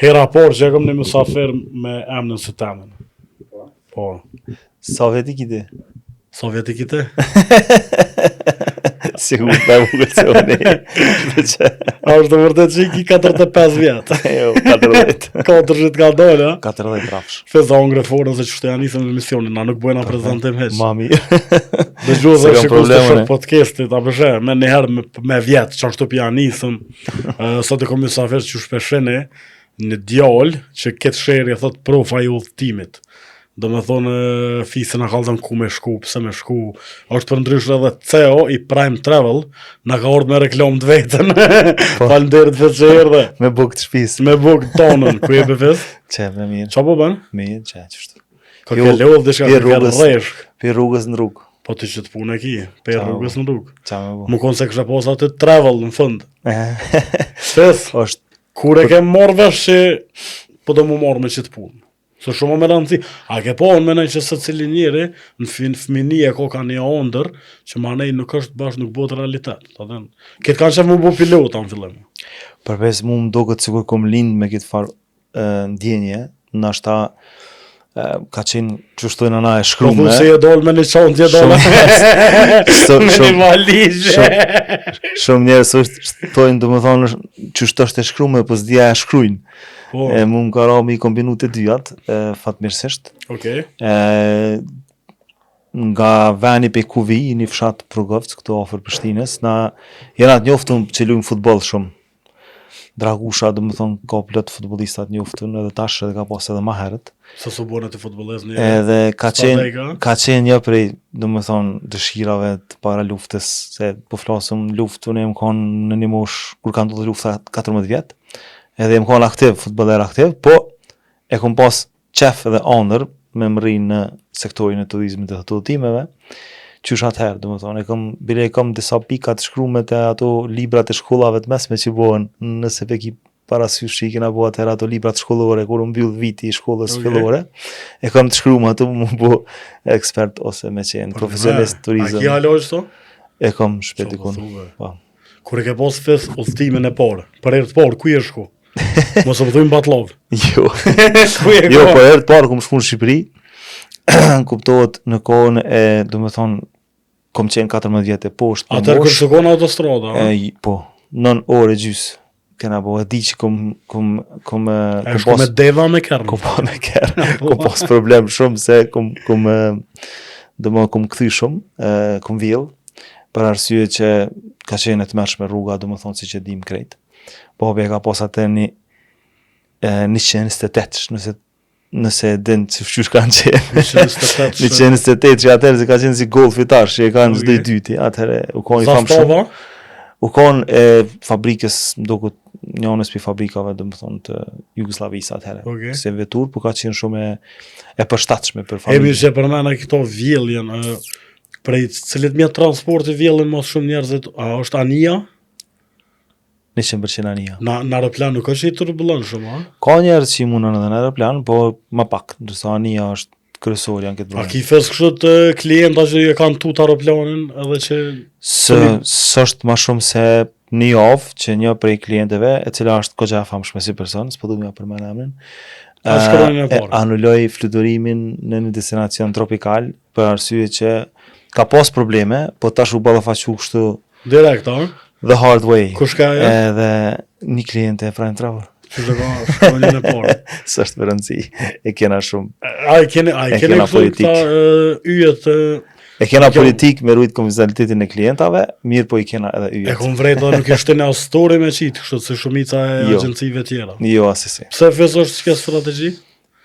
Hera por që e kom një mësafer me emnin së temen. Po. Sovjetik i ti? Sovjetik i te? Sigur me më gëtësioni. A është të vërtet që i ki 45 vjetë. Jo, 40. 40 ka dole, a? 40 rafsh. Feza unë greforën se që shtë janë isëm në misionin, na nuk bojna prezentim heq. Mami. Dhe gjuhë dhe shikus të shok podcastit, a përshë, me njëherë me vjetë që ashtu pja nisëm, sot e kom një safer që shpeshene, një djallë që këtë sherje thot profa i udhëtimit. Do me thonë fisë në kaldën ku me shku, pëse me shku, është për ndryshë edhe CEO i Prime Travel, në ka orë me reklam të vetën, falenderit vetë që erdhe. Me buk të shpis. Me buk tonën, ku je bëfes? Që, me mirë. Qa po bën? Mirë, që, qështu. Ka ke lodh dhe shka ke rreshk. Për rrugës në rrugë. Po të që të punë e ki, për rrugës në rrugë. Qa me bu. Më konë se kështë posa të travel në fund. Fes, është. kur e ke morë vesh që, po do mu morë me që të punë. Se shumë me rëndësi, a ke po në menaj që se cili njëri, në fëmini e ko ka një ondër, që ma nej nuk është bashkë nuk bëtë realitet. Këtë kanë qef mu bu pilota në fillim. Përpes mu më do këtë sigur kom lind me këtë farë ndjenje, në ashtë ta ka qenë që shtojnë ana e shkrume. Po se e dollë me një qonë tje dollë. Me një valizhe. Shumë njerës shtojnë të më thonë që shtë e shkrume, po s'dja e shkrujnë. Mu më ka ra me i kombinu të dyat, fatmirësisht. Okay. Nga veni pe Kuvi, një fshat Progovc, këto ofër Prishtinës, na jena të njoftun që lujmë futbol shumë. Dragusha, dhe më thonë, ka plot futbolistat njoftun, edhe tash edhe ka pas edhe ma herët. Sa su bone të futbolez një? Edhe ka qenë një prej, dhe më thonë, dëshirave të para luftës, se po flasëm luftën e më konë në një mosh, kur ka ndodhë lufta 14 vjetë. Edhe më konë aktiv, futboler aktiv, po e kom pas qef edhe andër me më rrinë në sektorin e turizmit dhe të udhëtimeve, qysh atëherë, dhe më thonë, bile e kom disa pikat shkrume të ato librat e shkollave të mesme që bohen, nëse pe ki parasysh që i kena bo atëherë ato librat shkollore, kur mbyll viti i shkollës fillore, e kom të shkrume ato më bo ekspert ose me qenë profesionist turizm. A ki halojsh to? E kom shpetikun. Kur e ke pas fes udhëtimin e parë, për herë të parë, ku je shku? Mos e pëthujmë Batlov. Jo, po herë të parë kom shku në Shqipëri, kuptohet në kohën e, do me thonë, kom qenë 14 vjetë e poshtë. Atër kërë shukon autostrada? Po, 9 orë gjysë, kena bo, e di që kom me deva me kërën? Kom pa me kërën, kom pas problem shumë, se kom këthy shumë, kom vjellë, për arsye që ka qenë të mërshme rruga, do me thonë si që dim krejtë. Po e ka pas atë një 128, nëse din që fëshush kanë qenë. 128 që atëherë se ka qenë si golf i tash, që e kanë zdoj dyti, atëherë u konë i famë shumë. U konë e fabrikës, do këtë njënës për fabrikave, dhe më thonë të Jugoslavisë atëherë. Se vetur, po ka qenë shumë e përshtatshme për fabrikë. Emi që përmena këto vjelljen, prej cilit mjetë transporti vjellin mos shumë njerëzit, a është anija? 100% anija. Në aeroplan nuk është i turbulent shumë, a? Ka njerës që i mundën edhe në aeroplan, po ma pak, ndërsa anija është kryesori janë këtë problem. A ki fes kështë të klienta që e kanë tut aeroplanin edhe që... Së është ma shumë se një javë që një prej klienteve, e cila është kogja famshme si person, s'po du mja për me emrin, anulloj fluturimin në një destinacion tropikal, për arsye që ka pas probleme, po tash u ballafaqu kështu... Direkt, a? The hard way. Kush ka ja? Edhe një klient e Prime Travel. Që të ka shkonjën e parë. Së është për rëndësi. E kena shumë. A i kene politik. Yjet... E kena politik me rujtë konfidencialitetin e klientave, mirë po i kena edhe yjet. E kom vrejt dhe nuk ishte në story me qitë, kështë se shumica e agencive tjera. Jo, asisi. Pse fes është s'ke strategji?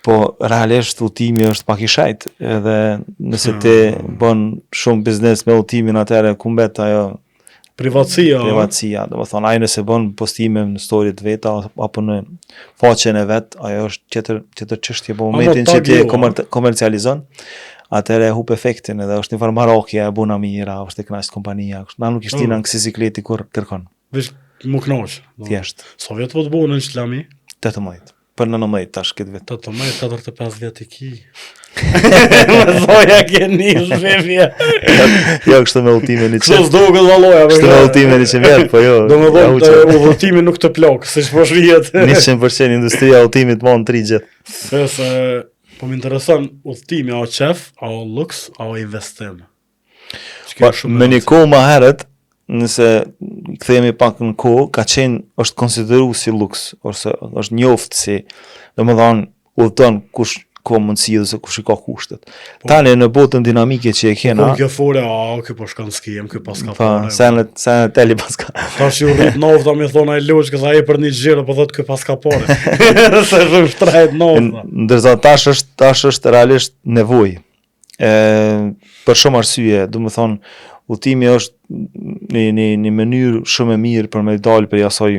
Po, realisht udhëtimi është pak i shajt, edhe nëse ti bën shumë biznes me udhëtimin atëherë ku mbet ajo privatësia, do të thonë, ai nëse bën postime në story të veta apo në faqen e vet, ajo është tjetër çështje, po momentin që ti komercializon, atëherë hub efektin edhe është një farë marrëkje e buna mira, është e kënaqë kompania, na nuk ishte në sikleti kur kërkon. Vesh më kënaq. Thjesht. Sa vjet po të bëhen në Islami? 18. për 19 tash këtë vit. 18-45 vjet I ki. Më thoja keni zhvevje. Jo, kështu me ultimin I Kështu qep. s'duket valloja. Kështu me ultimin I qever, po jo. Domethënë udhëtimi nuk të plok, siç po shrihet. 100% industria e ultimit mon 3 gjë. Se po më intereson udhëtimi a qef, a luks, a investim. Me një kohë më herët, nëse kthehemi pak në kohë, ka qenë është konsideruar si luks, ose është njoft si, domethënë udhton kush ka mundësi ose kush I ka kushtet. Tani në botën dinamike që e kena, kjo fore, ky po shkon skijem, ky pas ka fare. Sa në teli pas ka. Tash ju rrit nofta më thon ai loç, që ai për një xhiro po thotë ky pas ka pore. Se shumë shtrajt nofta. Ndërsa tash është realisht nevojë. Për shumë arsye, domethënë udhëtimi është një mënyrë shumë e mirë për me dalë për asaj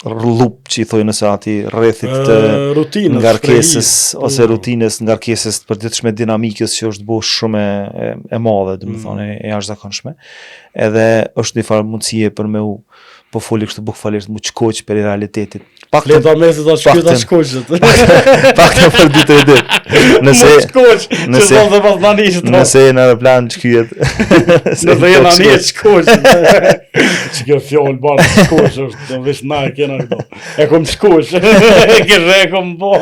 rrulup që I thojnë nëse ati rrethit të ngarkesës ose rutinës ngarkesës të përditshme dinamikës që është bosh shumë e madhe, domethënë e jashtëzakonshme. Edhe është një farë mundësie për me u po foli kështu bukfalisht mu çkoq për realitetit. Leta mesit ta shkyta shkoqet. Pak të për ditë e ditë. Nëse në aeroplan shkyet. Nëse jena një shkoq. Që kjo fjoll barë shkoq është, do vesh na e kena këto. E kom shkoq. Kështë e kom bo.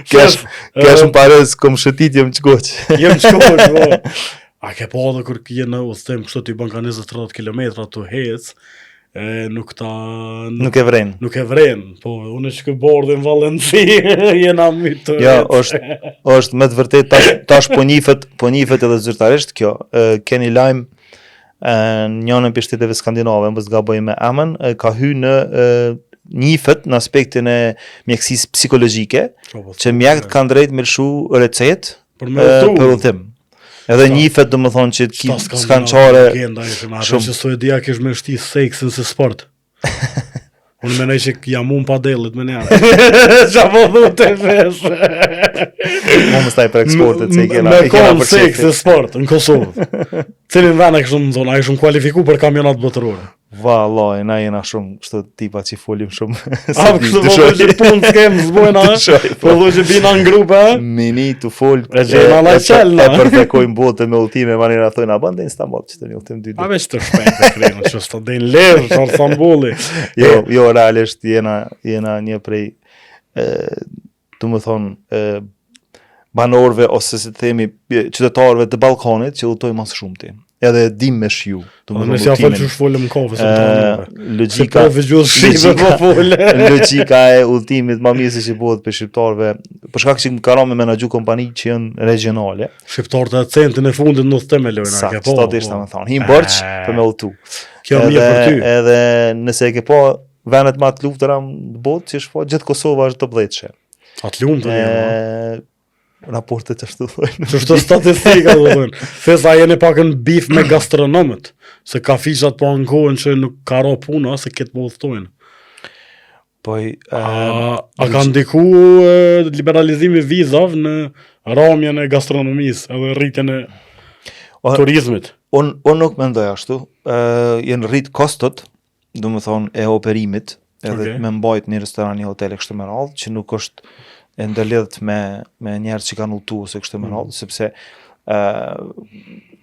Kesh më parës, kom shëtit jem shkoq. Jem shkoq, bo. A ke po edhe kur je në udhëtim kështu ti bën ka 20-30 kilometra tu hec, nuk e vren. Nuk e vren, po unë që bordhin Valenci jena mytë. Ja, është me të vërtet tash po njihet edhe zyrtarisht kjo. Keni lajm njënën për shteteve skandinave, mbës gaboj me emën, ka hyrë në njihet në aspektin e mjekësisë psikologjike, që mjekët kanë drejt me lëshu recetë për udhëtim. Edhe njihet domethënë që skançare shumë që Suedia kish më shti seksin se sport. Unë menoj që jam unë pa dellit me njërë. Qa po dhute vesh. Mo më staj për eksportet se I kena për qefit. Me seks se sport në Kosovë. Cilin vene kështu më zonë, a I shumë kualifiku për kampionat botërore. Valoj, na jena shumë, shtë tipa që folim shumë. A, kështu po që punë s'kem zbojna, po dhu që bina në grupe. Mini të fol, e përfekojmë botë me ultime, manira thojnë, a bëndë Istanbul, që të një ultim 2 ditë. A veç të shpejt e krejnë, që së të dejnë levë, që Istanbuli. Jo, realisht jena një prej, të më thonë, banorve, ose se të themi, qytetarëve të Ballkanit, që udhtojnë mas shumë ti. Edhe dim me shiu. Nëse ja folë që shfolëm në kofë, se logjika e udhëtimit më mirë se që bëhet për shqiptarëve, për shkak që ka rënë me menaxhu kompani që janë regionale. Shqiptarët e centin e fundit në udhëtim e lojnë. Saktë, statisht më thonë. Him borç për me udhëtu. Kjo mirë për ty. Edhe nëse e ke pa vendet më të luftëra në botë, që shpo gjithë Kosova është top 10-she. Atë lumtur raportet që shtu thojnë. Që shtu statistika dhe thojnë. Fesa jeni pak në bif me gastronomët, se ka fishat po ankohen që nuk ka ro puna, se këtë po udhtojnë. A ka ndiku liberalizimi vizave në ramjen e gastronomisë edhe rritjen e turizmit? Unë nuk mendoj ashtu. Jenë rrit kostot, do më thonë, e operimit, edhe me mbajt një restoran, një hotel e kështë më radhë, që nuk është e ndërlidhet me njerëz që kanë udhëtuar ose kështu më radhë, sepse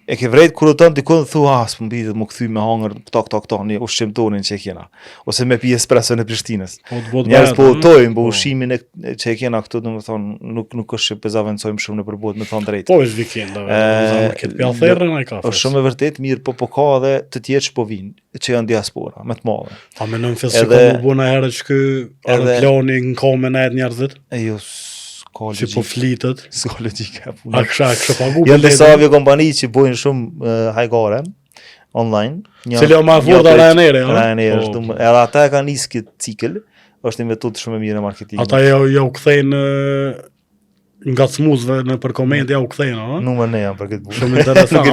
e ke vrejt kur udhton dikon thua s'po mbitet më kthy me hangër tok një ushqim tonin që e kena ose me pi espresso në Prishtinës. Njerëz po udhtojnë, po ushqimin që e kena këtu domethënë nuk është që pezavencojmë shumë në përbot me thon drejt. Po është vikendave, këtë pjallëtherën ai ka. Është shumë e vërtet mirë, po ka edhe të tjerë që po vinë, që janë diaspora, më të madhe. A mendon se ka më bëna herë që aeroplani në komën e njerëzit? Jo, që po flitet. S'ka logjika. A kësha pagu? Janë disa aviokompani që bojnë shumë hajgare online. Cili o ma furta Ryanair, Ryanair, edhe ata e ka nisë këtë cikël, është një metodë shumë e mirë e marketingit. Ata ja u kthejnë nga smuzve në për komente ja u kthejnë, a? Numër ne janë për këtë bukë. Shumë interesant.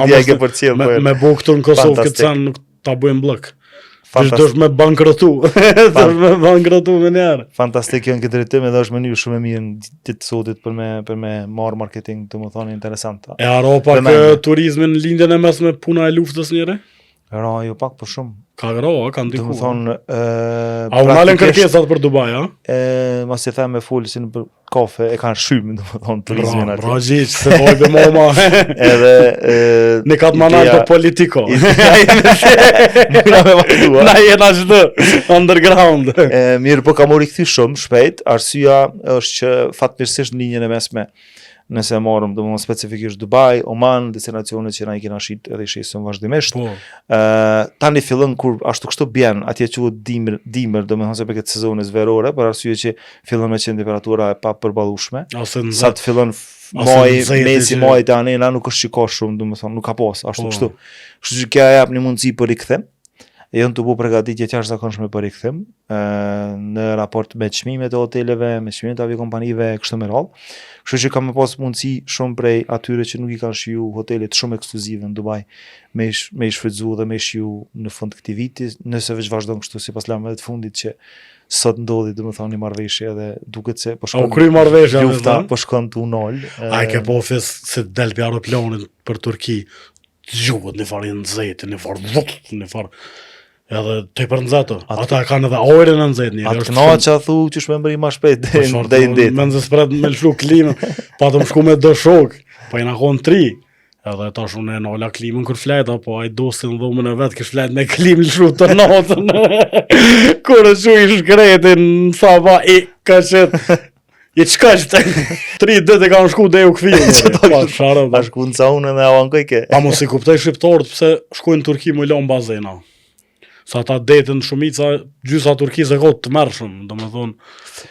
Me bukë këtu në Kosovë këtë sanë nuk ta bujnë blok. Dështë me bankratu. Dështë me bankratu me njerë. Fantastik janë këtë drejtim edhe është mënyrë shumë e mirë në ditë sotit për me marë marketing, të më thonë interesant. E haro pak turizmin lindjen e mes me puna e luftës njëre? Ra, jo pak për shumë. Ka groa, ka ndiku. Do më thonë... A unë alen kërkesat për Dubai, a? Mas e them me full si në për kafe, e kanë shymë, do më thonë, turizmin atje. Ra, gjiq, se vojbe moma. Edhe... Në katë manar të politiko. Na jena qëtë, underground. Mirë, po ka mori këthi shumë, shpejt, arsyeja është që fatmirësisht në linjën e mesme, nëse marrëm do më specifikisht Dubai, Oman, destinacionet që na i kena shit edhe i shisim vazhdimisht. Tani fillon kur ashtu kështu bjen, atje quhet dimër, do më thonë se për këtë sezonës verore, për arsye që fillon me qenë temperatura e pa përballueshme. Sa të fillon mesi maj tani na nuk është shiko shumë, do më thonë nuk ka pas ashtu kështu. Kështu që kjo jap një mundësi për rikthim. Janë të bu përgatitje të jashtëzakonshme për rikthim në raport me çmimet e hoteleve, me çmimet e aviokompanive kështu me radhë. Kështu që kam pas mundësi shumë prej atyre që nuk i kanë shiju hotelet shumë ekskluzive në Dubai me i shfrytzu dhe me i shiju në fund këtij viti, nëse veç vazhdon kështu sipas lajmeve të fundit që sot ndodhi domethënë një marrëveshje dhe duket se po shkon. Kry marrëveshja lufta po shkon tu nol. Ai ke po fes se del pi aeroplanit për Turqi. Djuhet në farë nxehtë, në farë. Edhe të i përnëzato, ata kanë edhe ojre në nëzet një. Atë këna që a thu që shme më shpejt dhe i ndetë. Me nëzë spred me lëshu klimën, pa të më shku me dë shok, pa i në konë 3. Edhe ta shumë e nëlla klimën kër flejta, po a i dosin dhumën e vetë kësh flejt me klimë lëshu të natën. Kërë shu i shkretin, sa ba i ka qëtë. I qka qëtë, 3 dëtë e kanë shku dhe ju këfilë. Pa shku në saunë dhe avankoj ke. Pa mos i kuptoj shqiptarët pëse shkujnë Turki më lonë bazena. Sa ta detën shumica, gjysa Turkisë e kotë të mërshëm, do me thonë.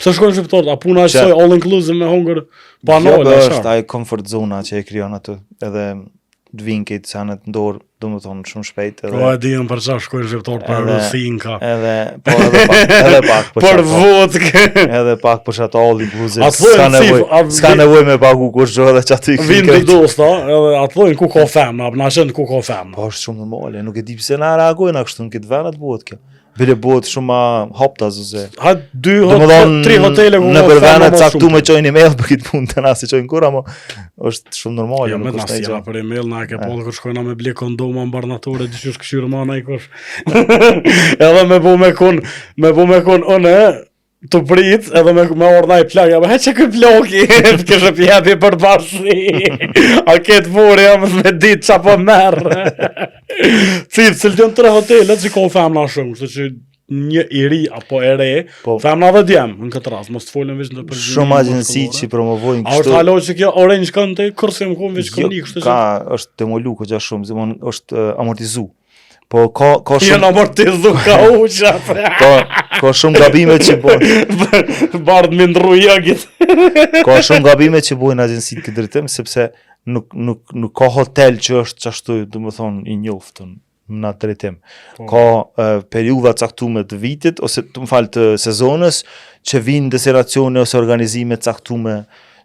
Pse shkojnë shqiptarët, a puna është soj all inclusive me hongër banale? Jo, është ai comfort zona që e krijon aty, edhe të vinë këtë sanet ndorë, do më thonë shumë shpejt. Po e dijen për qa shkojnë shqiptarët për Rusinka. Edhe pak për vodkë. Edhe pak për qato all inclusive. Ska nevoj me pagu kush gjo edhe qaty këtë. Vinë të dosta, edhe atë thojnë ku ka femna, na qenë ku ka femna. Po është shumë normale, nuk e di pse na reagojnë kështu në këtë venat bëhet kjo. Bile bëhet shumë hopta zëze. Ha 2-3 hotele ku në për venat caktu me qojnë email për këtë punë të na se qojnë kur, ama është shumë normale. Jo, me të nasjena për email, na ke po dhe kër shkojna me ble kondoma në barnatore, dyqysh këshyrë ma na i kosh. Edhe me bu me kun une, të prit, edhe me orna i plak, ja me he që këj ploki, të kështë pjepi për bashkë, a ketë vore, jam me ditë qa po merë. Cilë të 3 hotelet që ka femna shumë, kështë që një i ri apo e re, femna dhe djem në këtë rast, mos të folën veç në përgjimi. Shumë agjensi që promovojnë kështu. A është halo që kjo orange kënë të kërsim këmë veç këmë një kështë që? Ka, është demolu këgja shumë, zimon është amortizu. Po ka shumë... Jënë amortizu ka uqa. Ka shumë gabime që bojnë. Bardë më ndru jagit. Ka shumë gabime që bojnë agjensit këtë dritim, sepse nuk ka hotel që është qashtu, du më thonë, i njoftën në atë drejtim. Ka periudha caktume të vitit, ose të më falë të sezonës, që vinë destinacione ose organizime caktume,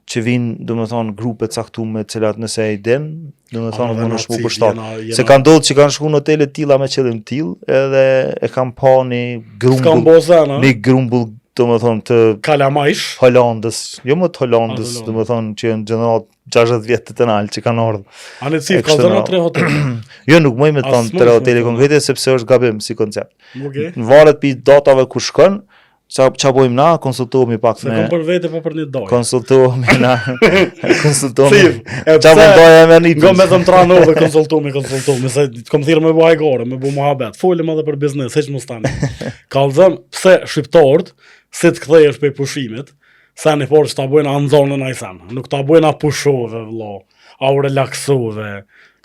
që vinë, do më thonë, grupe caktume, cilat nëse e i din, do më thonë, më në shmu për shtatë. Se kanë ndodhë që kanë shku në hotelet tila me qëllim til, edhe e kanë pa një grumbull, do më thonë, të kalamajsh, Hollandës, jo më të Hollandës, do më thonë, që në gjenerat 60 vjetë të nalë, që kanë ardhë. A në cifë, ka zërë 3 hotel? Jo, nuk mëj me të thonë 3 hoteli konkrete, sepse është gabim si koncept. Në varet për datave ku shkën, qa bojmë na, konsultohemi pak me... Se kom për vete pa për një dojë. Konsultohemi na, qa më dojë e me një pës. Nga me thëmë trano dhe konsultohemi, se kom thirë me baj gore, me bu muhabet, folim edhe për biznes, heq më stani. Kalëzëm, pse shqiptarët, si të këthej është për pushimit, se një porë që ta bojnë anë zonën a i senë, nuk ta bojnë a pushove, a u relaksove,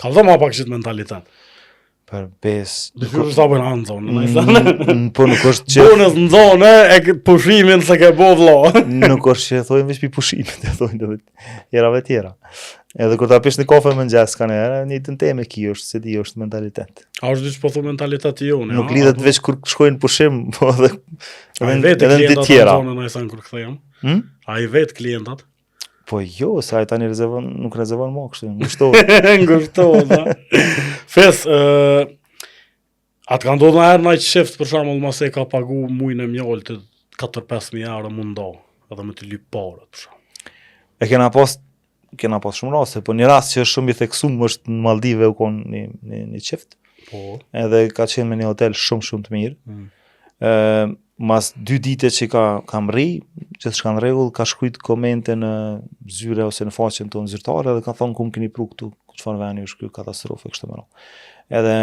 kalëzëm a pak qitë mentalitet. Për bes... Dëshur është ta bojnë anë zonë, po nuk është që... Bonës në zonë, e pushimin se ke bo vlo. Nuk është që thojnë vish për pushimit, e thojnë dhe jerave tjera. Edhe kur ta pish një kafe më nxes ka një të teme ki është, se di është mentalitet. A është diç po thu mentalitet i jone? Nuk lidhet veç kur shkojnë pushim, po edhe në të tjera. A i vetë klientat? Po jo, se a i tani nuk rezervon më kështu, ngushtohet. Ngushtohet, da. Fes, atë ka ndodhë në herë në i qift, për shamull, mas e ka pagu mujnë e mjallë të 4-5.000 euro mundo, edhe me të lypë parët, për shamull. E kena pas shumë raste, po një rast që është shumë i theksum është në Maldive u konë një qift. Po. Edhe ka qenë me një hotel shumë të mirë. Mas 2 dite që kam rri, gjithçka në rregull, ka shkruajt komente në zyre ose në faqen tonë zyrtare dhe ka thonë ku më keni pru këtu, çfarë vani është ky katastrofë kështu më radh. Edhe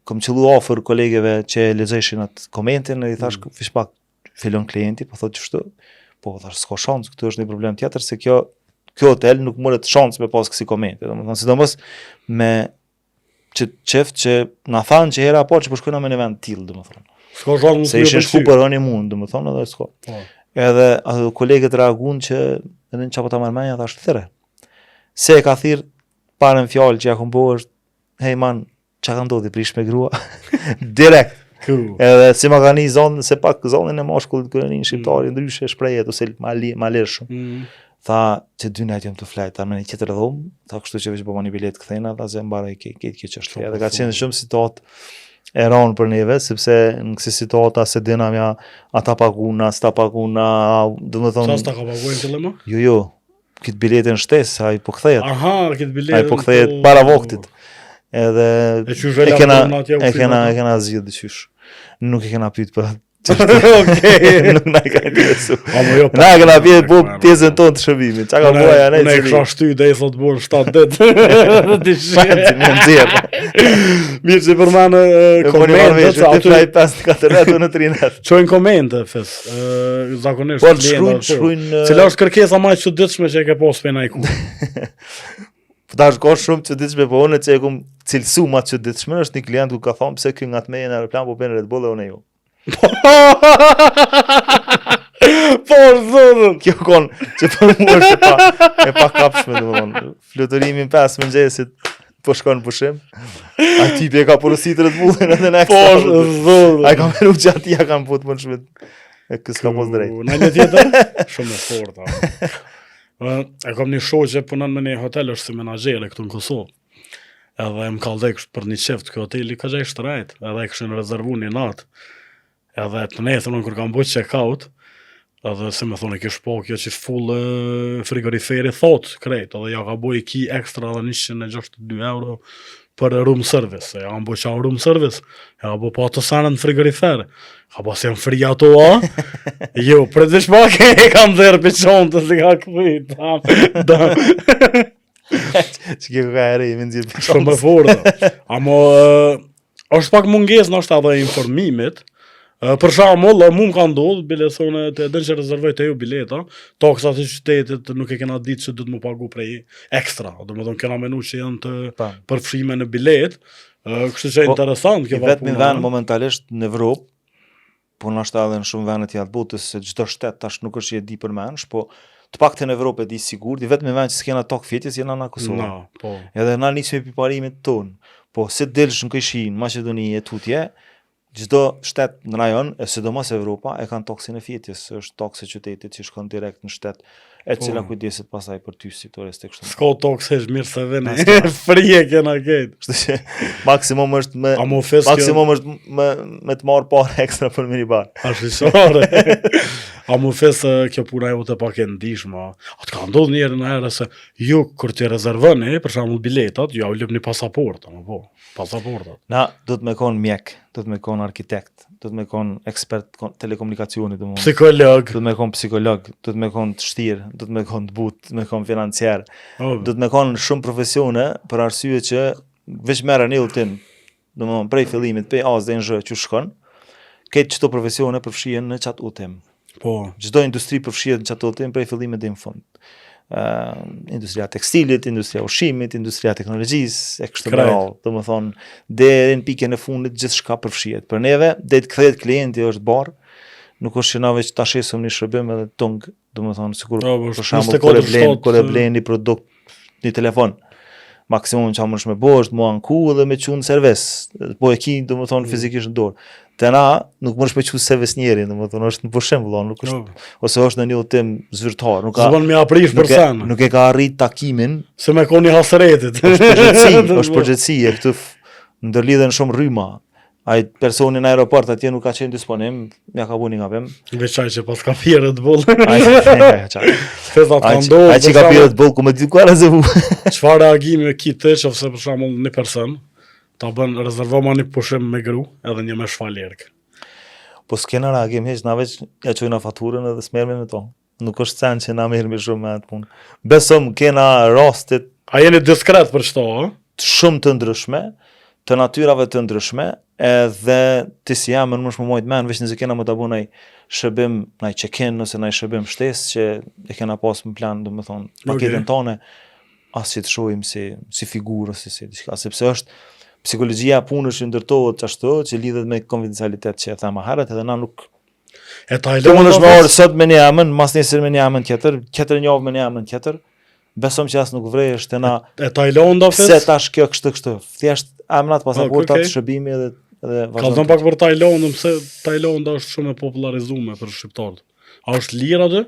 kam qellu ofër kolegeve që lexojshin atë komentin dhe i thash fish pak filon klienti, po thotë çështu. Po thash s'ka shans, këtu është një problem tjetër se kjo hotel nuk morët shans me pas kësi komente. Domethënë sidomos me çeft që na thanë që hera po që po shkojna me në vend tillë, domethënë. S'ka shans se ishin shku për honeymoon, domethënë edhe s'ka. Edhe ato kolegët reaguan që edhe në çapo ta marrmënia thash thirrë. Se e ka thirr parën fjalë që ja kom bo është hey man, çka ka ndodhi prish me grua direkt. Cool. Edhe si ma ka një zonë, se pak zonën e mashkullit kërë një shqiptari ndryshe shprejet ose ma lirë shumë. Tha që 2 net jam të flajt, ta me një tjetër dhomë, tha kështu që veç bëma një bilet këthejna, tha ze mbara i këtë kjo qështë. Edhe ka qenë shumë situatë e ronë për neve, sepse në kësi situata se dina mja ata paguna, s'ta paguna, dhe më thonë... Qa s'ta ka pagujnë të lema? Jo, këtë biletin shtes, a i po këthejet. Aha, këtë biletin... A i po këthejet para voktit. Edhe e kena zhjith dhe qysh. Nuk e kena pyet për Okej. Nuk na ka interesu. Jo, na kena pyet po pjesën tonë të shërbimit. Çka ka bëja ne? Ne kisha shty deri sot bën 7 ditë. Më nxjerr. Mirë se përmanë komente, aty ai 5-4 në 3 net. Çojnë komente fes. Zakonisht shkruajnë cila është kërkesa më e çuditshme që e ke pas pena iku. Tash ka shumë çuditshme, po unë që e kum cilësu më çuditshme është një klient ku ka thonë pse ky ngatme në aeroplan po bën Red Bull e unë jo. Po zonë. Kjo kon që po mua është e pa kapshme domethënë. Fluturimi 5 mëngjesit po shkon pushim. Ai tipi e ka porositur Red Bullin edhe në Po zonë. Ai ka më nuk gjatë ja kanë putë më shumë. E kës ka pos drejt. Në një tjetër shumë e fortë. E kam një shoqë që punon në një hotel është si menaxhere këtu në Kosovë. Edhe më kallë për një çift ky hoteli ka gjej shtrajt, edhe e kishin rezervuar një natë. Edhe të nesër kur kam bërë check-out, edhe si më thonë kish po kjo që full frigoriferi thot krejt, edhe ja ka boj ki ekstra edhe 162 euro për room service. Ja kam boj qa room service, ja ka boj po ato sanën në frigorifer. Ka po se më fri ato, a? Jo, për të shpak e kam dherë për qonë të si ka këpit. Që kjo ka eri, me nëzirë për qonë. Shumë e fortë. Amo, është pak munges në është edhe informimit. Për shembull, mu më ka ndodhur biletone të edhe që rezervoj të ju bileta, taksat e qytetit nuk e kena ditë që du të më pagu prej ekstra. Domethënë kena menu që janë të përfshime në bilet. Kështu që interesant kjo vapuna. Vetëm vend momentalisht në Evropë, po nështë edhe në shumë vendet jatë botës, se çdo shtet tash nuk është që e di për mensh, po të paktën në Evropë e di sigurt, vetëm vend që s'kena tokë fjetjes jena në Kosovë. Po. Edhe na nisëm me parimit ton. Po se delsh në Këshin, Maqedoni e tutje, çdo shtet në rajon, e sidomos Evropa, e kanë toksin e fjetjes, është toksë e qytetit që shkon direkt në shtet, e cila kujdeset pasaj për ty si turist e kështu. S'ka tokse është mirë se veni, frije kena ketë. Kështu që maksimum është me të marrë parë ekstra për minibar. A shqisore. A mu fesë kjo puna jo të pak e ndishma. A të ka ndodhë njerë në herë se ju kër të rezervëni, për shembull biletat, ju ja u lëp një pasaport, pasaportat. Na, do të me konë mjek, do të me konë arkitekt, do të me konë ekspert telekomunikacionit, psikolog, do të me konë psikolog, do të me konë të shtirë, do të me konë të butë, do të me konë financiar, do të me konë shumë profesione për arsye që veç merë një utin, do më prej fillimit, pej as dhe në zhë që shkon, këtë qëto profesione përfshien në qatë utim. Po. Çdo industri përfshihet në qatë utim prej fillimit dhe në fund. Industria tekstilit, industria ushqimit, industria teknologjisë, e kështu me radhë. Domethënë, deri në pikën e fundit gjithçka përfshihet. Për neve, deri të kthehet klienti është barr, nuk është që na veç ta shesim një shërbim edhe tung, domethënë sikur për shembull kur e blen një produkt, një telefon. Maksimum që mësh me bo është mua anku dhe me qunë servis. Po e ki, domethënë fizikisht në dorë. Te na nuk mësh me qunë servis njeri, domethënë është në pushim vëllon, nuk është ose është në një udhtim zyrtar, nuk ka. S'bën me aprish për sen. Nuk e ka arrit takimin. Se me koni hasretit. Është përgjithësi e këtë ndërlidhen shumë rryma. Ai personi në aeroport atje nuk ka qenë disponim, ja ka bënë ngapim. Veçaj që pas ka pirë të boll. Ai që ka pirë të boll ku më di ku rezervu. Çfarë reagimi ke ti ose për shembull një person ta bën rezervo ma një pushim me gru edhe një me shfaljerk. Po s'kena reagim heq, na veç ja çojna faturën edhe s'merremi me to. Nuk është sen që na merremi shumë me atë punë. Besom kena rastet. A jeni diskret për çto, ë? Shumë të ndryshme, të natyrave të ndryshme, edhe ti si jam më shumë mojt men, veç nëse kena më ta bëj ndaj shërbim, ndaj check-in ose ndaj shërbim shtesë që e kena pas në plan, domethënë, paketën tonë, as që të shohim si figurë ose si diçka, sepse është psikologjia e punës që ndërtohet ashtu, që lidhet me konfidencialitet që e them më herët, edhe na nuk Tajlanda mund është me orë sot me një emën, mas nesër me një emën tjetër, tjetër njavë me një emën tjetër. Besom që as nuk vrej është na Tajlanda pse tash kjo kështu. Thjesht emrat pasaportat shërbimi edhe Ka thënë pak për Tajlandën, pse Tajlanda është shumë e popularizuar për shqiptarët. A është lirë aty?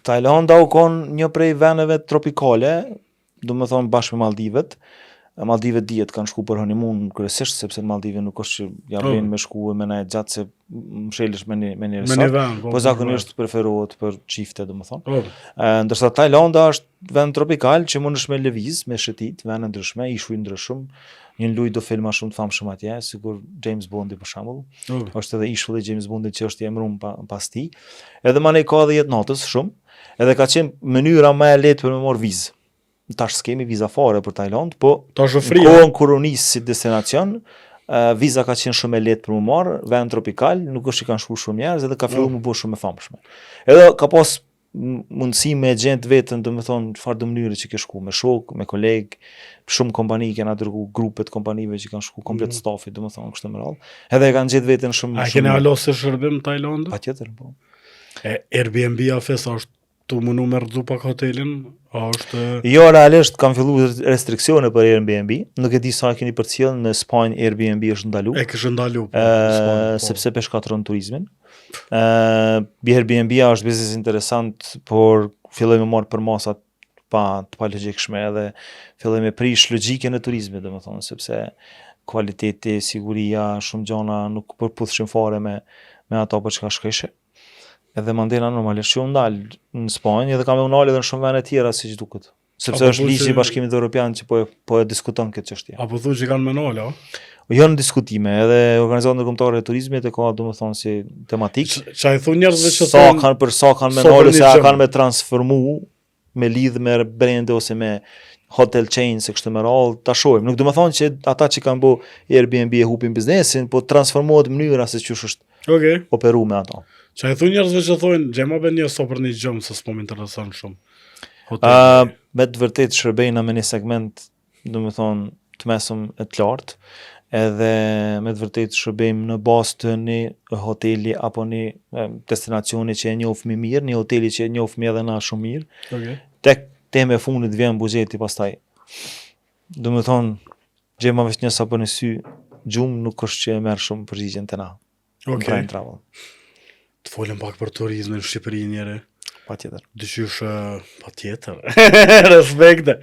Tajlanda u kon një prej vendeve tropikale, domethënë bashkë me Maldivet. Maldivet dihet kanë shku për honeymoon kryesisht sepse në Maldive nuk është që ja vjen me shku me na gjatë se mshelesh me një resort, po zakonisht preferohet për çifte domethënë. Ndërsa Tajlanda është vend tropikal që mundesh me lëviz, me shëtit, vende ndryshme, ishuj ndryshëm. Një luj do filma shumë të famshëm atje, sikur James Bondi për shembull. Është edhe ishulli i James Bondit që është i emëruar pas tij. Edhe manej ka edhe jetë natës shumë, edhe ka qenë mënyra më e lehtë për me marr vizë. Tash s'kemi viza fare për Tajland, po kohën kur u nis si destinacion, viza ka qenë shumë e lehtë për më marr, vend tropikal, nuk është që kanë shku shumë njerëz edhe ka filluar më bëj shumë e famshme. Edhe ka pas mundësi me gjent vetën, domethënë çfarë do mënyrë që ke shku me shok, me koleg, shumë kompani kanë dërgu grupe të kompanive që kanë shku komplet stafi, domethënë kështu me radhë. Edhe e kanë gjetë veten shumë. A keni alosë shërbim në Tajland? Patjetër, po. Airbnb afes është tu mundu me rëdzu pak hotelin? Është... Jo, realisht kam filluar restriksione për Airbnb. Nuk e di sa keni përcjell në Spanjë Airbnb është ndalu. E kishë ndalu sepse përshkatron turizmin. Airbnb është biznes interesant, por filloj me marr për masat pa logjikshme edhe filloj me prish logjikën e turizmit, domethënë, sepse kualiteti, siguria, shumë gjëra nuk përputhshin fare me ato për çka shkojshe. Edhe mandena normalisht që u ndal në Spanjë edhe kam unal edhe në shumë vende tjera siç duket. Sepse është ligji i Bashkimit Evropian që po e diskuton këtë çështje. Apo thuaj që kanë menol, a? Jo në diskutime, edhe organizatat ndërkombëtare të turizmit e ka domethënë si tematik. Çfarë thonë njerëzve që sa kanë menol se a kanë me transformu me lidh me brende ose me hotel chains e kështu me radhë, ta shohim. Nuk do të thonë që ata që kanë bë Airbnb e hupin biznesin, po transformohet mënyra se çu është operu me ato. Qa e thu njerëzve që thojnë, gjema be një so për një gjëmë, se s'po më intereson shumë. Me të vërtet shërbejna me një segment, do me thonë, të mesëm e të lartë, edhe me të vërtet shërbejmë në bazë të një hoteli apo një destinacioni që e njohëmi mirë, një hoteli që e njohëmi edhe na shumë mirë. Tek teme fundit vjen buxheti pastaj. Do me thonë, gjema veç një sa për një sy gjumë nuk është që e merë shumë përgjigjen të na. Prime travel. Të folëm pak për turizmin në Shqipëri njëre. Patjetër. Dyqysh patjetër. Respekte.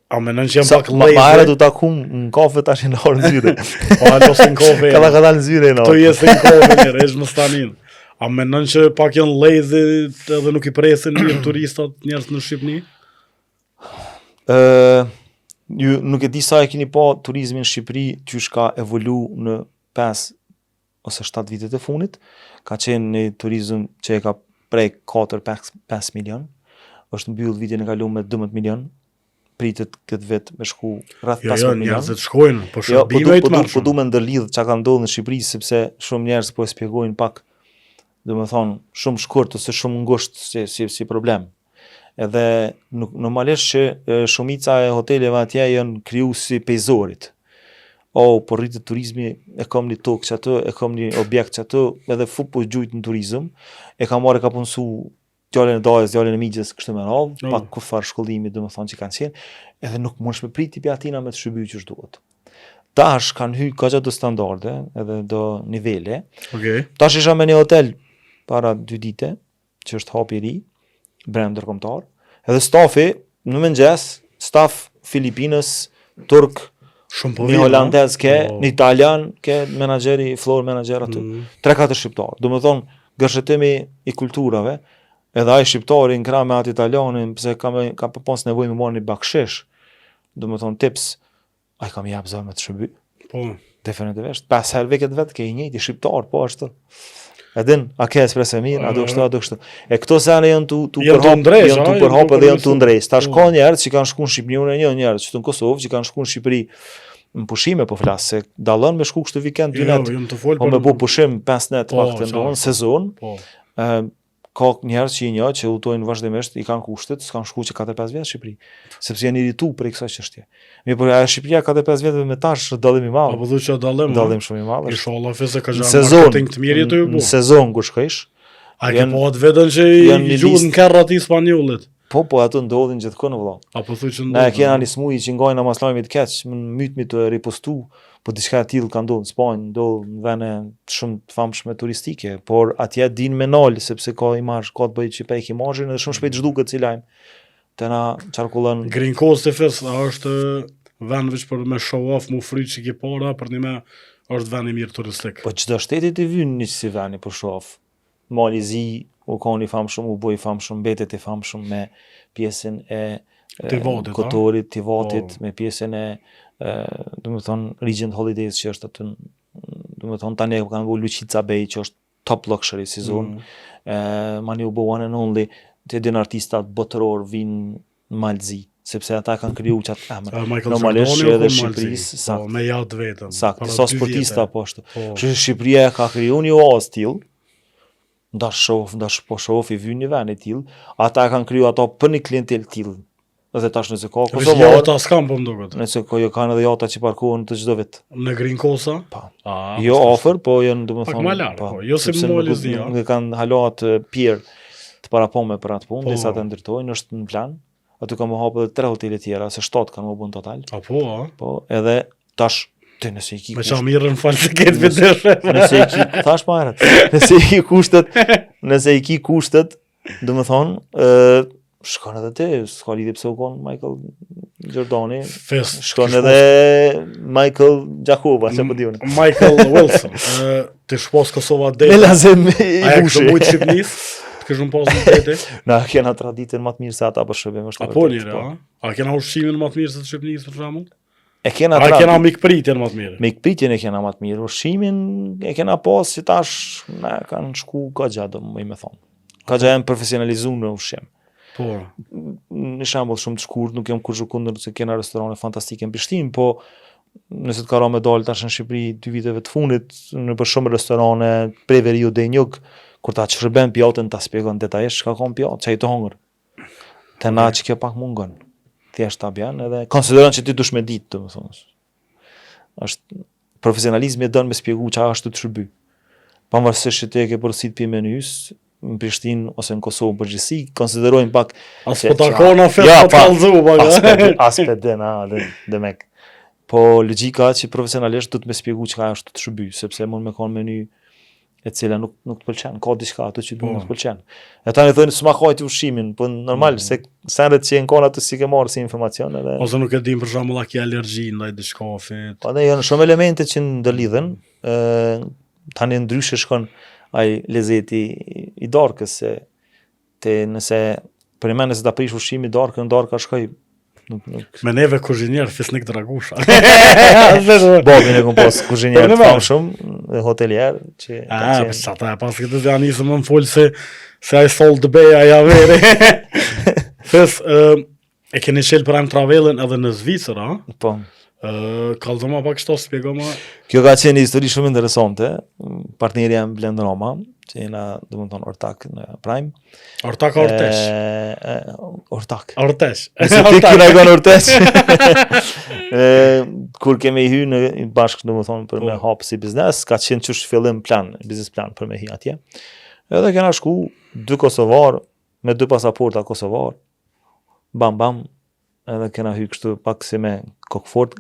A menon që jam pak lejze. Ma herë du takum në kafe tash në orë në zyre. Po ato në kafe. Ka dalë në zyre në orë. To jesë në kafe njëre, esh më stanin. A menon që pak janë lejze edhe nuk i presin një turistat njerëz në Shqipëni? Ju nuk e di sa e keni pa turizmin në Shqipëri qysh ka evolu në 5 ose 7 vitet e funit. Ka qenë një turizm që e ka prej 4-5 milion, është mbyll vitin e kaluar me 12 milion, pritet këtë vit me shku rreth 15 milion. Jo, njerëzit shkojnë, po shërbime të marrë. Po du me ndërlidh çka ka ndodhur në Shqipëri, sepse shumë njerëz po e shpjegojnë pak, domethënë, shumë shkurt ose shumë ngushtë si problem. Edhe normalisht që shumica e hoteleve atje janë kriju si pejzorit. Po rritet turizmi, e kam një tokë që atë, e kam një objekt që atë, edhe po gjujt në turizm, e kam marrë ka punësu djalin e dajës, djalin e migjes, kështu me radhë, pak kufar shkollimi dhe më thonë që kanë qenë, edhe nuk mund shme priti për atina me të shërby që shduhet. Tash kanë hy ka gjatë do standarde, edhe do nivele. Tash isha me një hotel para 2 dite, që është hapi i ri, brend ndërkombëtar, edhe stafi, në mëngjes, staf Filipinës, turk, një holandez ke, një italian ke menaxheri, floor manager aty. 3-4 shqiptar. Do më thonë, gërshetimi i kulturave, edhe ai shqiptari në krah me atë italianin, pse ka pas nevojë me marrë një bakshish. Do më thonë tips, ai kam jap zonë me të shërby. Po. Definitivisht. 5 herë veket vetë ke i njëjti shqiptar, po ashtu. Edin, a ke espresë mirë, a do kështu. E këto sene janë tu përhap edhe janë tu ndrejsh. Tash ka njerëz që kanë shku në Shqipëri, unë një njerëz që në Kosovë që kanë shku në Shqipëri në pushime po flas, se dallon me shku kështu vikend 2 net. Po me bu pushim 5 net vakte në sezon. Po. Ka njerëz që që udhtojnë vazhdimisht, i kanë kushtet, s'kan shku që 4-5 vjet në Shqipëri, sepse janë irrituar për kësaj çështje. Mirë, por Shqipëria 4-5 vjet me tash dallim i madh. Apo thotë që dallim shumë i madh. Inshallah fesë ka gjatë marketing të mirë të ju bu. Në sezon kur shkojsh, a ke po atë vetën që i gjuhën karrat i spanjollit. Po ato ndodhin gjithkohë vëlla. Apo thotë që na kena nismuj që ngojnë maslami të keq, mytmi të ripostu, po diçka e tillë ka ndodhur në Spanjë, ndodh në vende shumë të famshme turistike, por atje din me nol sepse ka imazh, ka të bëjë që pek imazhin dhe shumë shpejt zhduket si lajm. Te na çarkullon Green Coast e fes, është vend veç për me show off, mu fryt që ki para, për një me është vend i mirë turistik. Po çdo shteti të vyn një si vend për show off. Malizi u kanë i famshëm, u bë i famshëm, mbetet i famshëm me pjesën e Kotorit, Tivatit, me pjesën e Regent Holidays që është aty, tani kanë bërë Luqica Bay që është top luxury si zonë. Mani u bë one and only, të din artistat botëror vinë në Malzi, sepse ata kanë kriju qatë emër. Normalisht që edhe Shqipërisë, sakt. Me jatë vetën. Sakt, sa sportista po ashtu. Shqipëria ka kriju një oazë tillë, ndash show i vyn një vend i tillë, ata kanë kriju ato për një klientel tillë. Edhe tash nëse ka Kosovë. Jota s'kam po mduket. Nëse kanë edhe jota që parkohen të çdo vit. Në Green Coast? Po. Jo offer, po janë domethënë. Pak më lart, po. Jo si Malizi. Ne kanë halat pier të parapomë për atë punë, disa të ndërtojnë, është në plan. Aty kanë hapur edhe 3 hotele tjera, se 7 kanë më bën total. Po, edhe tash ti nëse i ki. Me çam mirën fal se ket vetë. Nëse i ki, thash më herët. Nëse i ki kushtet, domethënë, shkon edhe ti, s'ka lidhje pse u kon Michael Jordani. Shkon edhe Michael Jakova, çfarë po diun. Michael Wilson. Ti shpos Kosova deri. Me lazem i bushi. Ai ka Shqipnis. Ti ke pas në tete. Na kena traditën më të mirë se ata po shërbejmë është. Apo lirë, a kena ushqimin më të mirë se Shqipnis për shembull? A kena mikpritjen më të mirë. Mikpritjen e kena më të mirë. Ushqimin e kena pas si tash na kanë shku ka gjatë, më thon. Ka janë profesionalizuar në ushqim. Po. Në shembull shumë të shkurt, nuk jam kurrë kundër se kena restorane fantastike në Prishtinë, po nëse të ka rënë me dal tash në Shqipëri 2 viteve të fundit, në për shumë restorane prej veriu deri njëk, kur ta shërben pjatën ta shpjegon detajisht çka ka pjatë, çai të hongër. Te na që kjo pak mungon. Thjesht ta bën edhe konsideron që ti dush me ditë, domethënë. Është profesionalizmi e don me shpjegu çfarë është të shërby. Pavarësisht se ti e ke porosit pi menys, në Prishtinë ose në Kosovë përgjithësi, konsiderojnë pak as po takona fest po kallzu pak. Aspet dhe mek. Po logjika që profesionalisht do të më shpjegoj çka është të shërby, sepse mund me kanë meny e cila nuk të pëlqen, ka diçka ato që nuk të pëlqen. Ata më thonë s'ma hajti ushqimin, po normal se sandet që kanë ato si ke marrë si informacion edhe ose nuk e dim për shembull a ke alergji ndaj diçkafit. Po janë shumë elemente që ndalidhen, tani ndryshe shkon ai lezeti i darkës se te nëse për më nëse ta prish ushqimin darkën, darka shkoj nuk. Me neve kuzhinier fisnik dragusha. Bobi ne kompos kuzhinier famshëm, hotelier që sa ta pas këtë janë nisëm më fol se ai sold the bay ai avere. Fes e keni shel për am travelën edhe në Zvicër, a? Po. Kallzoma pak shto spjegoma. Kjo ka qenë histori shumë interesante. Partneri jam Blend Roma, që jena domethënë ortak në Prime. Ortak Ortesh. Ortak. Ortesh. Ti kena qenë Ortesh. Kur kemi hyrë në bashkë domethënë për me hap si biznes, ka qenë çush fillim plan, biznes plan për me hi atje. Edhe kena shku 2 kosovar me 2 pasaporta kosovar. Bam. Edhe kena hyrë kështu pak si me kokfort.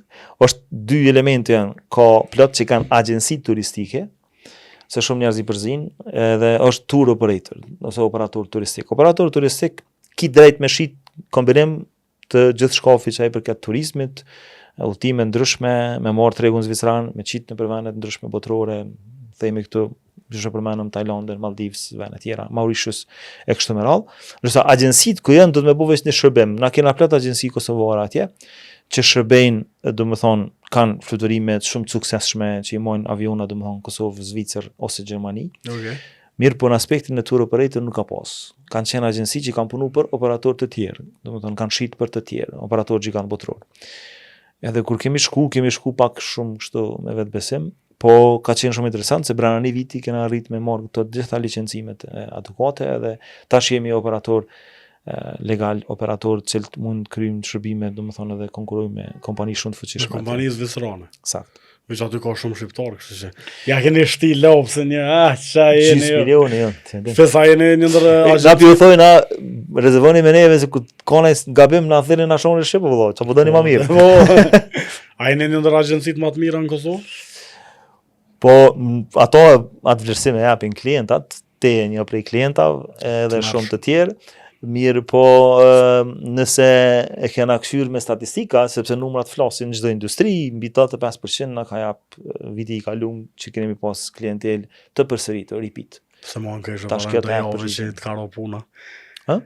Është 2 elemente janë, ka plot që kanë agjenci turistike, se shumë njerëz i përzin, edhe është tour operator, ose operator turistik. Operator turistik ki drejt me shit kombinim të gjithë shkafit që ai përket turizmit, udhëtime ndryshme, me marr tregun zvicran, me qit në vende ndryshme botërore, themi këtu që përmenëm Tajlandën, Maldivës, vende tjera, Mauritius e kështu me radhë. Ndërsa agjencitë ku janë do të më bëvë një shërbim. Na kena plot agjenci kosovare atje, që shërbejnë, domethënë, kanë fluturime shumë të suksesshme që i mojnë aviona, domethënë Kosovë, Zvicër ose Gjermani. Okay. Mirë, po në aspektin e tour operator nuk ka pas. Kanë qenë agjenci që kanë punu për operatorë të tjerë, domethënë kanë shit për të tjerë, operatorë gjigant botror. Edhe kur kemi shku pak shumë kështu me vetbesim, po ka qenë shumë interesant se brenda një viti kena arrit me marrë të gjitha licencimet adekuate edhe tash jemi operator legal, operator që mund kryjmë shërbime, domethënë edhe konkurrojmë me kompani shumë të fuqishme. Kompani zvicrane. Sakt. Veç aty ka shumë shqiptar, kështu që ja keni shti lopë se një, qa jeni. 6 milioni, jo. Fesa jeni një ndër Na pi u thoi na rezervoni me neve se ku kone gabim na thënë na shohën shqip vëllai, çfarë po doni më mirë. Po. A jeni një ndër agjencitë më të mira në Kosovë? Po ato atë vlerësim e japin klientat, te një prej klientave edhe shumë të tjerë. Mirë, po nëse e kena kthyer me statistika, sepse numrat flasin në çdo industri, mbi 85% na ka jap viti i kaluar që kemi pas klientel të përsëritur, repeat. Se më ankesh para të javë që të ka puna. Hë?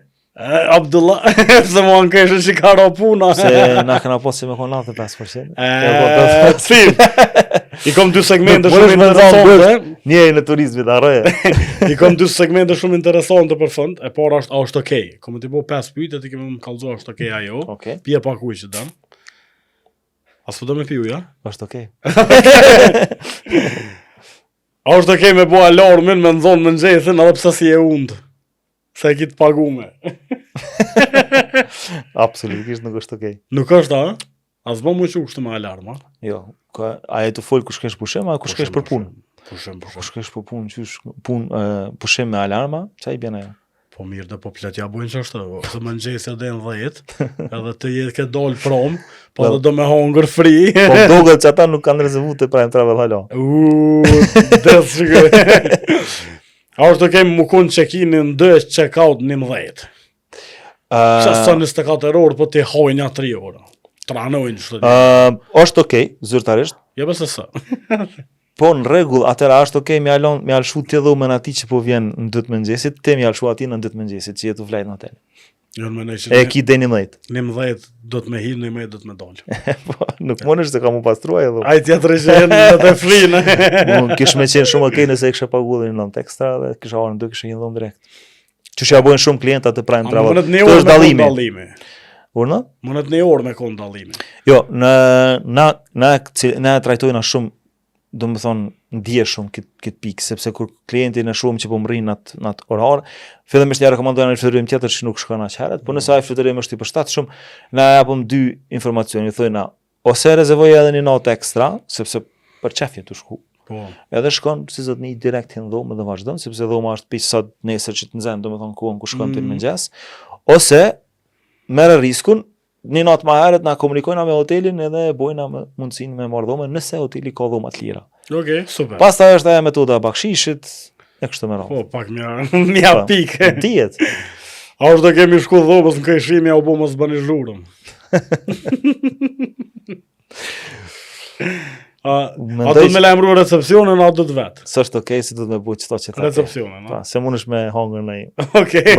Abdullah, se më ankesh që ka puna. Se na kena pas me kon 95%. Si. I kom dy segmente shumë interesante. Një në turizmit harroje. I kom dy segmente shumë interesante për fund. E para është okay. Kom të bëj 5 pyetje ti kemë më kallëzuar është okay ajo. Okay. Pije pak ujë që dam. As po do me piu, ja? Është okay. A është okay me bua alarmin me nxon mëngjesin edhe pse si e und. Se e kitë pagume. Absolutisht nuk është okay. Nuk është, a? As bë më shumë kështu me alarm, a? Jo, a e të fol kush kesh pushim, a kush kesh për punë? Pushim. Kush kesh për punë, qysh pushim me alarma, çai bën ajo? Po mirë, do po plot ja bojnë çështë, se mëngjesi den 10, edhe të jetë ke dal prom, po do me hongër fri. Po doget që ata nuk kanë rezervuar të Prime Travel hala. Des shikoj. A është okay më kun check-in në 2 check-out 11. Sa son 24 orë po ti hojnë 3 orë. Tranojnë çdo. Është okay, zyrtarisht. Jo besoj sa. Po në rregull, atëra është okay me alshu ti dhomën atij që po vjen në 2 mëngjesit, ti më alshu atij në 2 mëngjesit, që jetu vlejt në hotel. Jo më nëse. E ki deni 11. 11 do të më hir, 11 do të më dal. Po, nuk mundesh se kam u pastruaj edhe. Ai tjetër që janë të frinë. Unë kish më qenë shumë okay nëse e kisha paguar në non ekstra dhe kisha orën 2 kisha një dhomë direkt. Që ja bojnë shumë klienta të Prime Travel. Të është dallimi. Urna? Mënet në orë me kon dallimi. Jo, na trajtojnë shumë, domethënë ndjeshëm këtë pikë, sepse kur klienti në shumë që po mrin nat orar, fillimisht ja rekomandojnë një fluturim tjetër që nuk shkon as herët, por nëse ai fluturim është i përshtatshëm, na japëm 2 informacione, i thojnë ose rezervoj edhe një natë ekstra, sepse për çefje të shku. Po. Edhe shkon si zotni direkt në dhomë dhe vazhdon, sepse dhoma është piq sot nesër që të nxen, domethënë kuon ku shkon ti në mëngjes, ose merr riskun. Një natë më herët na komunikojnë me hotelin edhe bojna me mundësinë me marrë dhomën nëse hoteli ka dhoma të lira. Okej, super. Pastaj është ajo metoda e bakshishit, e kështu me radhë. Po, pak mja pikë. Dihet. A është do kemi shku dhomës në këshimi a u bo mos bëni zhurëm. A do të me lajmëru recepcionin, a do të vetë? Së është okej, si do të me bujë qëto që të recepcionin, no? Se mund është me hongër në i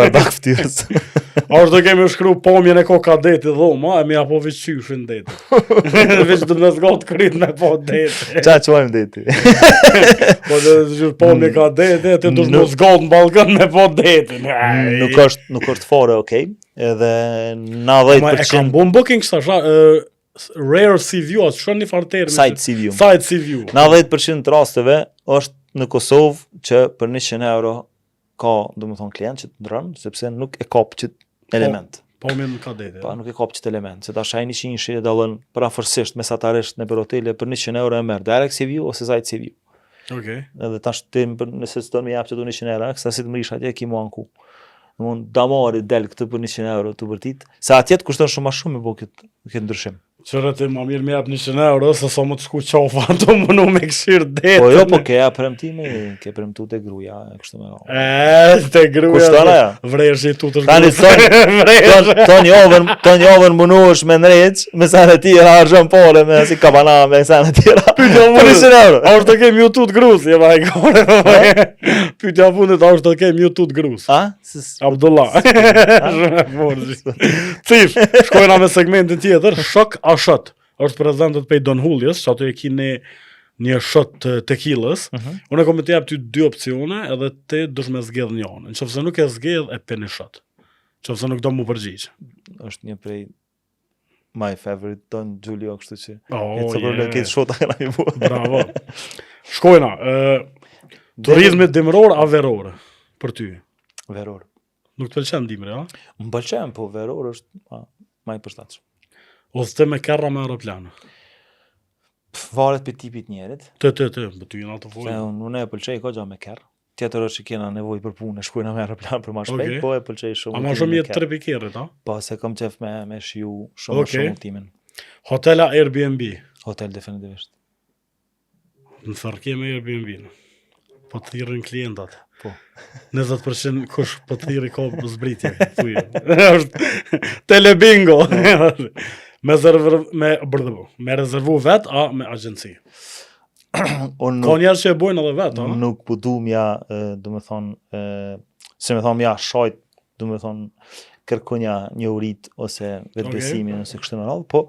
bardak ftyrës. A është do kemi shkru pomjen e ko ka deti dhoma, e mi apo vëqyshin deti. Vëq do me zgot kryt me po deti. Qa qojmë deti? Po dhe gjur pomje ka deti, ti du shmo zgot në balkon me po deti. Nuk është fare okej, edhe na 10%... E kam bu në booking kësa, Rare Sea View, atë shkon një farter Site Sea View. Site Sea View. 90% të rasteve është në Kosovë që për 100 euro ka, domethënë, klient që të ndron, sepse nuk e kap çit element. Po më ka dete. Po nuk e kap çit element, se tash ai 100 shi dallon parafërsisht mesatarisht në hotele për 100 euro e merr Direct Sea View ose Site Sea View. Okej. Edhe tash ti nëse s'do më jap çdo 100 euro, sa si të mrish atje ki mua anku. Domthon damori del këtë për 100 euro të vërtit, se atje të kushton shumë më shumë me bë këtë ndryshim. Qërët e ma mirë me jap 100 euro, se sa më të shku qofa, të më nu me këshirë detë. Po jo, po keja premtimi, ke premtu të gruja, e kështë me rao. Të gruja, kushtona ja? Vrejsh i tu të shkru. Ton jovën mënu është me nreq, me sanë tjera arshën pole, me si kabana, me sanë tjera. Për 100 euro. A është të kem ju tu të grus, je vaj kore. Pytja fundit, a është të kem ju tu të grus. Abdullah. Cish, shkojna me segmentin tjetër, shok ka shot, është prezentët pej Don Julius, që ato e kini një shot të tequilës, unë kom të jap ty 2 opcione, edhe ti dush me zgjedh njënë. Nëse nuk e zgjedh, e pe një shot. Nëse nuk do mu përgjigj. Është një prej my favorite Don Julio, kështu që. Këtë shota kana mi bua. Bravo. Shkojna, turizmi dimror a veror për ty? Veror. Nuk të pëlqen dimri, a? Më pëlqen, po veror është ma i përshtatshëm. Ose të me kerra me aeroplan? Varet për tipit njerit. Të, për ty në ato folë. Unë e pëlqej ko gja me kerr. Tjetër është që kena nevoj për punë, shkojna me aeroplan për ma shpejt, po e pëlqej shumë. A ma shumë jetë trip i kerrit, a? Po, se kom qef me shiu shumë ultimin. Hotela Airbnb? Hotel definitivisht. Në thërke me Airbnb-në. Po të thirën klientat. Po. 20% kush po të thiri ka zbritje. Telebingo. Me rezervu vet, a me agjenci? Ka njerë që e bojnë edhe vet, a? Nuk po du mja, du me thonë, se me thonë mja shajt, du me thonë, kërkonja një urit, ose vetbesimin, ose kështë në radhë, po,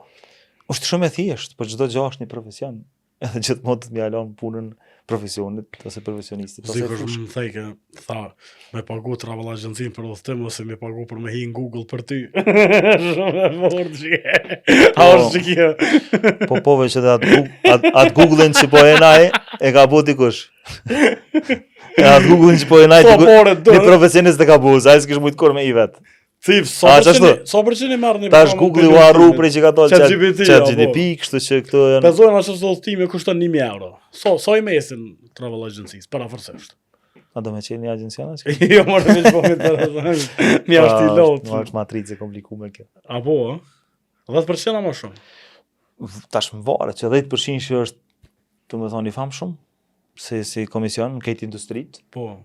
është shumë e thjesht, po çdo gjë është një profesion. Edhe gjithmonë të mja lanë punën profesionit, ose profesionistit. Zikur shumë më thejke, tha, me pagu travel agencin për udhëtim, ose me pagu për me hi në Google për ty. Shumë e fort që a është që kjo. Po pove që atë Google-in që po e naj, e ka bu dikush. Atë Google-in që po e naj, një profesionist e ka bu, sa e s'kish mujtë kur me i vetë. Thif, sa përqeni marrë një tash Google u arru prej që ka tonë ChatGPT, kështu që këto janë... Pezojnë ashtë të udhëtimi kushton 1.000 euro. Sa i mesin travel agencies, para fërsesht? A do me qenë një agenciana? Jo, mërë me qëpomit për rëzën. Mi ashtë i lotë. Më është matrice komplikume kjo. A po, 10% a ma shumë? Tash më varet që 10% që është, të më thonë, i famë shumë. Si komision në këtë industrit, po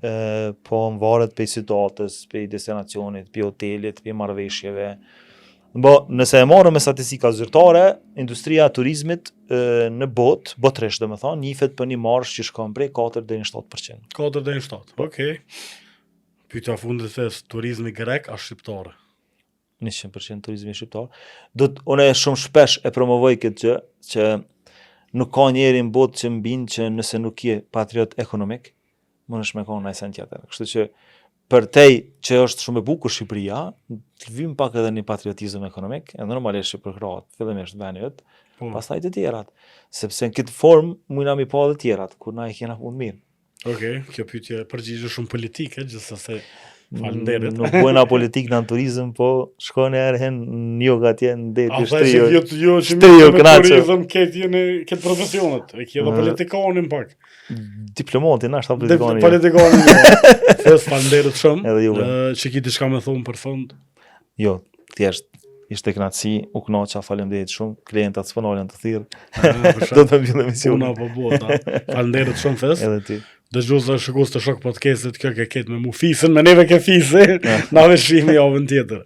më varet për situatës, për destinacionit, për hotelit, për marrëveshjeve. Nëse e marrë me statistika zyrtare, industria turizmit në botërisht, dhe me thonë, njifet për një marrësh që shkon prej 4-7%. 4-7%, okej. Pyetja fundit thes, turizmi grek a shqiptare? 100% turizmi shqiptar. Unë shumë shpesh e promovoj këtë gjë, që nuk ka njeri në botë që mbinë që nëse nuk je patriot ekonomik, më nësh me ka në esen tjetër. Kështu që për tej që është shumë e bukur Shqipëria, të vim pak edhe një patriotizëm ekonomik, e normalisht që përkrahat, fillimisht venjët, pastaj të tjerat. Sepse në këtë formë, mujna mi pa dhe tjerat, kur na i kena punë mirë. Okej, kjo pyetje përgjigje shumë politike, gjithsesi falenderit. Nuk bojna politik në turizm, po shkoni herën një joga tje në deti shtrijo. A dhe jo që me turizm këtë profesionet, e kje dhe politikonin pak. Diplomatin, ashtë ta politikonin. Politikonin, jo. Fes falenderit shumë, që ki diçka me thonë për fund. Jo, thjesht, ishte knatësi, u knoqa, faleminderit shumë, klientat s'fonolën të thirrë. Do të mbjellë emisionin. Puna po bota. Falenderit shumë Fes. Edhe ti. Dëgjues shikues të Shok Podcastit, kjo ke ketë me mu fisën, me neve ke fisë, na veshimi javën tjetër.